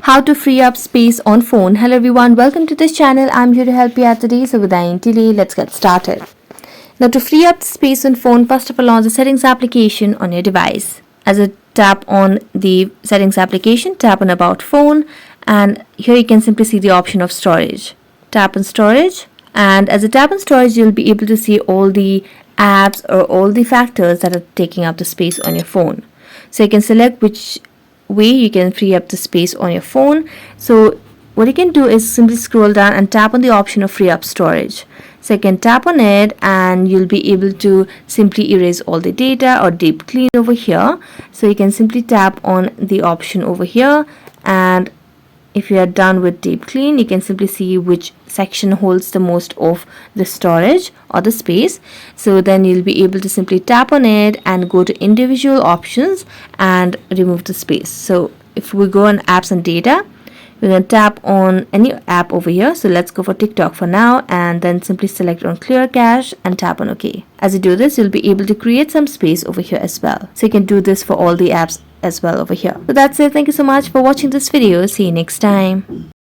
How to free up space on phone. Hello everyone, welcome to this channel. I'm here to help you out today. So without any delay, let's get started. Now to free up the space on phone, first of all, launch the settings application on your device. As a tap on the settings application, tap on about phone, and here you can simply see the option of storage. Tap on storage, and as a tap on storage, you'll be able to see all the apps or all the factors that are taking up the space on your phone. So you can select which way you can free up the space on your phone. So what you can do is simply scroll down and tap on the option of free up storage. So you can tap on it and you'll be able to simply erase all the data or deep clean over here. So you can simply tap on the option over here, and if you are done with deep clean, you can simply see which section holds the most of the storage or the space. So then you'll be able to simply tap on it and go to individual options and remove the space. So if we go on apps and data, we're going to tap on any app over here. So let's go for TikTok for now, and then simply select on clear cache and tap on OK. As you do this, you'll be able to create some space over here as well. So you can do this for all the apps as well over here. So that's it. Thank you so much for watching this video. See you next time.